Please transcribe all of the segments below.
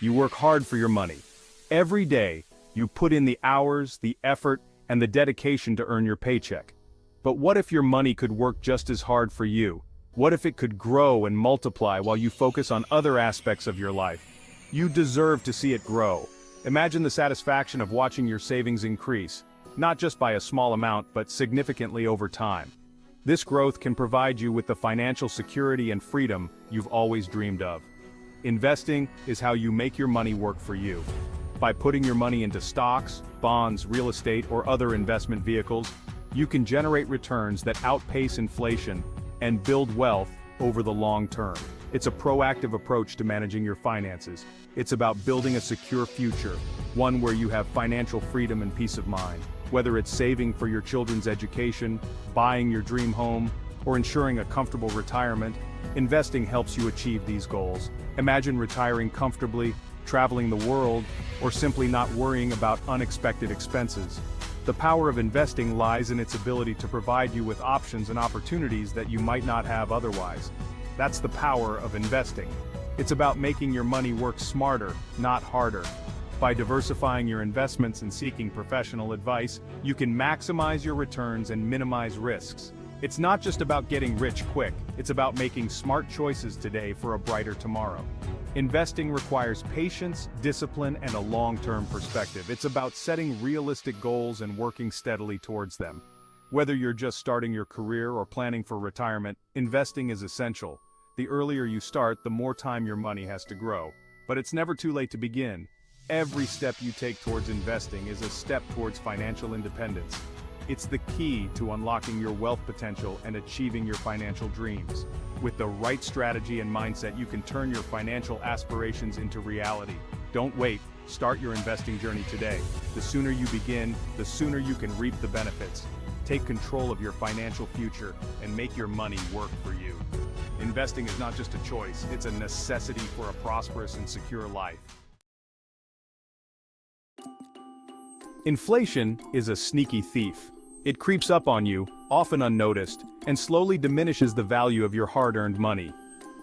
You work hard for your money. Every day, you put in the hours, the effort, and the dedication to earn your paycheck. But what if your money could work just as hard for you? What if it could grow and multiply while you focus on other aspects of your life? You deserve to see it grow. Imagine the satisfaction of watching your savings increase, not just by a small amount but significantly over time. This growth can provide you with the financial security and freedom you've always dreamed of. Investing is how you make your money work for you. By putting your money into stocks, bonds, real estate, or other investment vehicles, you can generate returns that outpace inflation and build wealth over the long term. It's a proactive approach to managing your finances. It's about building a secure future, one where you have financial freedom and peace of mind. Whether it's saving for your children's education, buying your dream home, or ensuring a comfortable retirement, investing helps you achieve these goals. Imagine retiring comfortably, traveling the world, or simply not worrying about unexpected expenses. The power of investing lies in its ability to provide you with options and opportunities that you might not have otherwise. That's the power of investing. It's about making your money work smarter, not harder. By diversifying your investments and seeking professional advice, you can maximize your returns and minimize risks. It's not just about getting rich quick, it's about making smart choices today for a brighter tomorrow. Investing requires patience, discipline, and a long-term perspective. It's about setting realistic goals and working steadily towards them. Whether you're just starting your career or planning for retirement, investing is essential. The earlier you start, the more time your money has to grow. But it's never too late to begin. Every step you take towards investing is a step towards financial independence. It's the key to unlocking your wealth potential and achieving your financial dreams. With the right strategy and mindset, you can turn your financial aspirations into reality. Don't wait. Start your investing journey today. The sooner you begin, the sooner you can reap the benefits. Take control of your financial future and make your money work for you. Investing is not just a choice, it's a necessity for a prosperous and secure life. Inflation is a sneaky thief. It creeps up on you, often unnoticed, and slowly diminishes the value of your hard-earned money.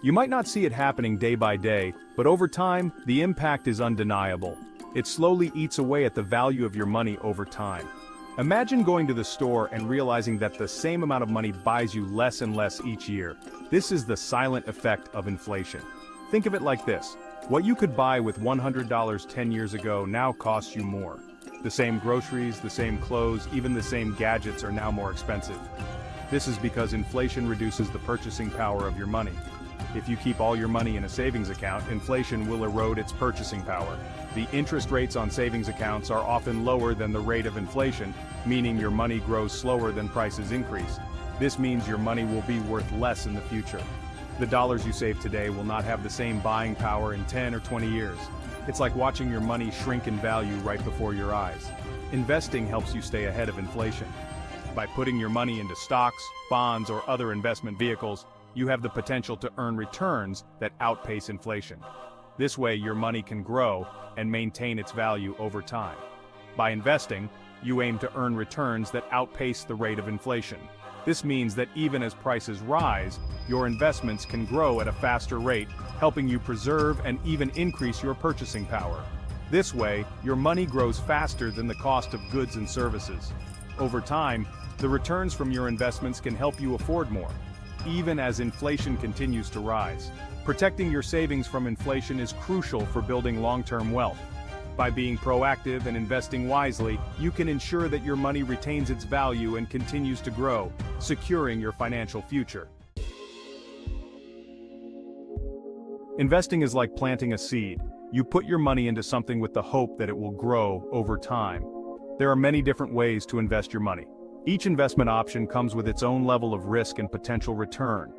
You might not see it happening day by day, but over time, the impact is undeniable. It slowly eats away at the value of your money over time. Imagine going to the store and realizing that the same amount of money buys you less and less each year. This is the silent effect of inflation. Think of it like this. What you could buy with $100 10 years ago now costs you more. The same groceries, the same clothes, even the same gadgets are now more expensive. This is because inflation reduces the purchasing power of your money. If you keep all your money in a savings account, inflation will erode its purchasing power. The interest rates on savings accounts are often lower than the rate of inflation, meaning your money grows slower than prices increase. This means your money will be worth less in the future. The dollars you save today will not have the same buying power in 10 or 20 years. It's like watching your money shrink in value right before your eyes. Investing helps you stay ahead of inflation. By putting your money into stocks, bonds, or other investment vehicles, you have the potential to earn returns that outpace inflation. This way, your money can grow and maintain its value over time. By investing, you aim to earn returns that outpace the rate of inflation. This means that even as prices rise, your investments can grow at a faster rate, helping you preserve and even increase your purchasing power. This way, your money grows faster than the cost of goods and services. Over time, the returns from your investments can help you afford more, even as inflation continues to rise. Protecting your savings from inflation is crucial for building long-term wealth. By being proactive and investing wisely, you can ensure that your money retains its value and continues to grow, securing your financial future. Investing is like planting a seed. You put your money into something with the hope that it will grow over time. There are many different ways to invest your money. Each investment option comes with its own level of risk and potential return.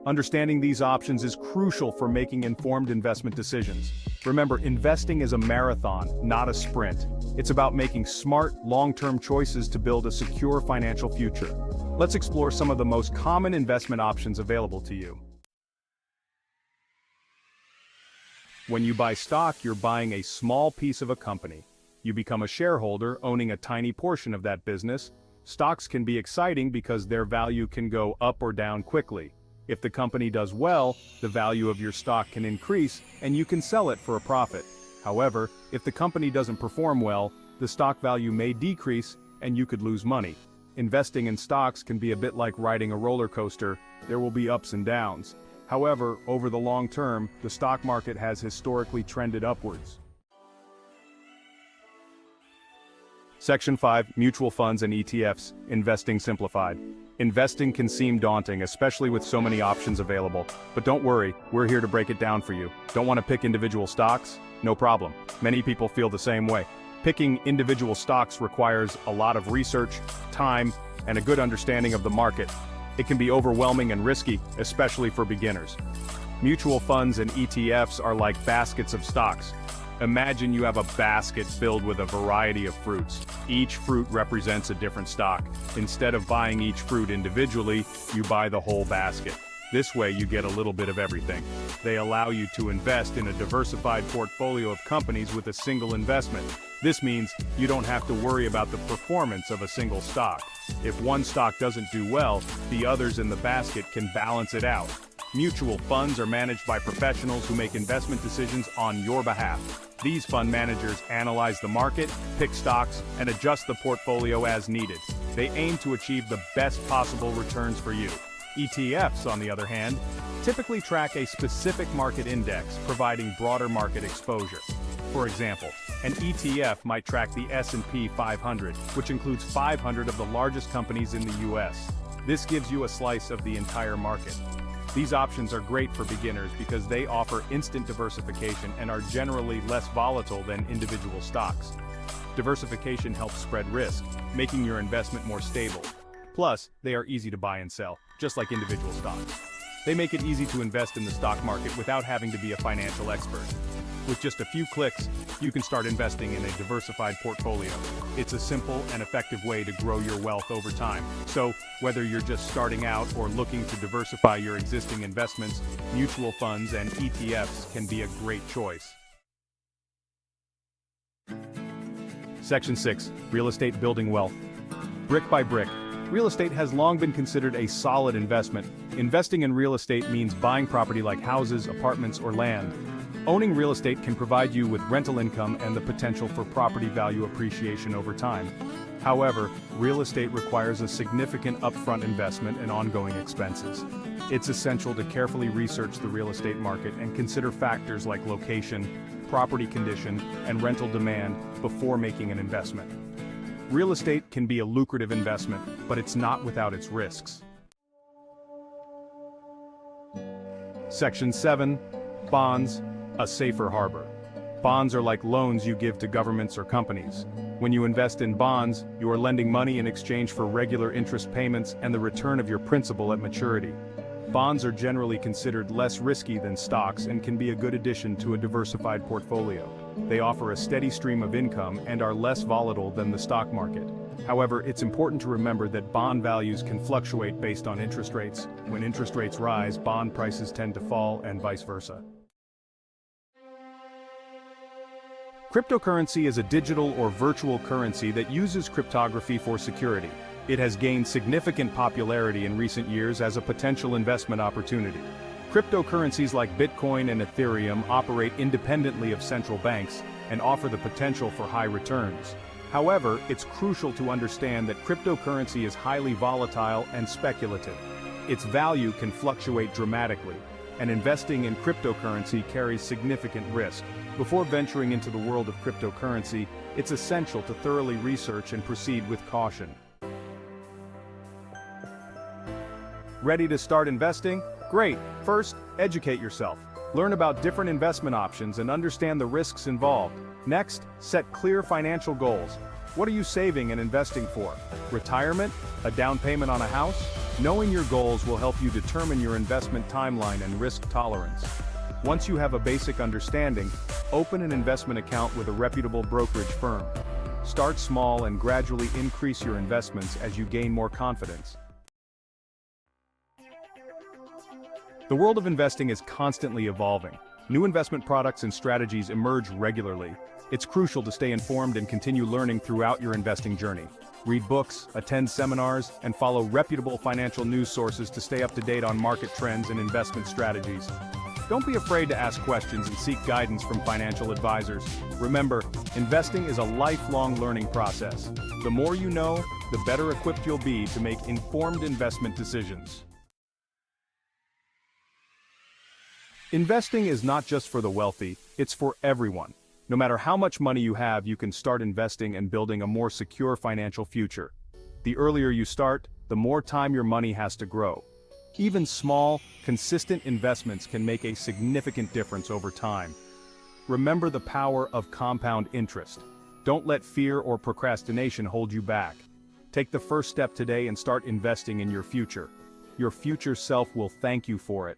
Understanding these options is crucial for making informed investment decisions. Remember, investing is a marathon, not a sprint. It's about making smart, long-term choices to build a secure financial future. Let's explore some of the most common investment options available to you. When you buy stock, you're buying a small piece of a company. You become a shareholder, owning a tiny portion of that business. Stocks can be exciting because their value can go up or down quickly. If the company does well, the value of your stock can increase and you can sell it for a profit. However, if the company doesn't perform well, the stock value may decrease and you could lose money. Investing in stocks can be a bit like riding a roller coaster. There will be ups and downs. However, over the long term, the stock market has historically trended upwards. Section 5, Mutual Funds and ETFs, Investing Simplified. Investing can seem daunting, especially with so many options available. But don't worry, we're here to break it down for you. Don't want to pick individual stocks? No problem. Many people feel the same way. Picking individual stocks requires a lot of research, time, and a good understanding of the market. It can be overwhelming and risky, especially for beginners. Mutual funds and ETFs are like baskets of stocks. Imagine you have a basket filled with a variety of fruits. Each fruit represents a different stock. Instead of buying each fruit individually, you buy the whole basket. This way you get a little bit of everything. They allow you to invest in a diversified portfolio of companies with a single investment. This means you don't have to worry about the performance of a single stock. If one stock doesn't do well, the others in the basket can balance it out. Mutual funds are managed by professionals who make investment decisions on your behalf. These fund managers analyze the market, pick stocks, and adjust the portfolio as needed. They aim to achieve the best possible returns for you. ETFs, on the other hand, typically track a specific market index, providing broader market exposure. For example, an ETF might track the S&P 500, which includes 500 of the largest companies in the US. This gives you a slice of the entire market. These options are great for beginners because they offer instant diversification and are generally less volatile than individual stocks. Diversification helps spread risk, making your investment more stable. Plus, they are easy to buy and sell, just like individual stocks. They make it easy to invest in the stock market without having to be a financial expert. With just a few clicks, you can start investing in a diversified portfolio. It's a simple and effective way to grow your wealth over time. So, whether you're just starting out or looking to diversify your existing investments, mutual funds and ETFs can be a great choice. Section 6, Real Estate Building Wealth. Brick by brick. Real estate has long been considered a solid investment. Investing in real estate means buying property like houses, apartments, or land. Owning real estate can provide you with rental income and the potential for property value appreciation over time. However, real estate requires a significant upfront investment and ongoing expenses. It's essential to carefully research the real estate market and consider factors like location, property condition, and rental demand before making an investment. Real estate can be a lucrative investment, but it's not without its risks. Section 7, Bonds, a safer harbor. Bonds are like loans you give to governments or companies. When you invest in bonds, you are lending money in exchange for regular interest payments and the return of your principal at maturity. Bonds are generally considered less risky than stocks and can be a good addition to a diversified portfolio. They offer a steady stream of income and are less volatile than the stock market. However, it's important to remember that bond values can fluctuate based on interest rates. When interest rates rise, bond prices tend to fall and vice versa. Cryptocurrency is a digital or virtual currency that uses cryptography for security. It has gained significant popularity in recent years as a potential investment opportunity. Cryptocurrencies like Bitcoin and Ethereum operate independently of central banks and offer the potential for high returns. However, it's crucial to understand that cryptocurrency is highly volatile and speculative. Its value can fluctuate dramatically, and investing in cryptocurrency carries significant risk. Before venturing into the world of cryptocurrency, it's essential to thoroughly research and proceed with caution. Ready to start investing? Great! First, educate yourself. Learn about different investment options and understand the risks involved. Next, set clear financial goals. What are you saving and investing for? Retirement? A down payment on a house? Knowing your goals will help you determine your investment timeline and risk tolerance. Once you have a basic understanding, open an investment account with a reputable brokerage firm. Start small and gradually increase your investments as you gain more confidence. The world of investing is constantly evolving. New investment products and strategies emerge regularly. It's crucial to stay informed and continue learning throughout your investing journey. Read books, attend seminars, and follow reputable financial news sources to stay up to date on market trends and investment strategies. Don't be afraid to ask questions and seek guidance from financial advisors. Remember, investing is a lifelong learning process. The more you know, the better equipped you'll be to make informed investment decisions. Investing is not just for the wealthy, it's for everyone. No matter how much money you have, you can start investing and building a more secure financial future. The earlier you start, the more time your money has to grow. Even small, consistent investments can make a significant difference over time. Remember the power of compound interest. Don't let fear or procrastination hold you back. Take the first step today and start investing in your future. Your future self will thank you for it.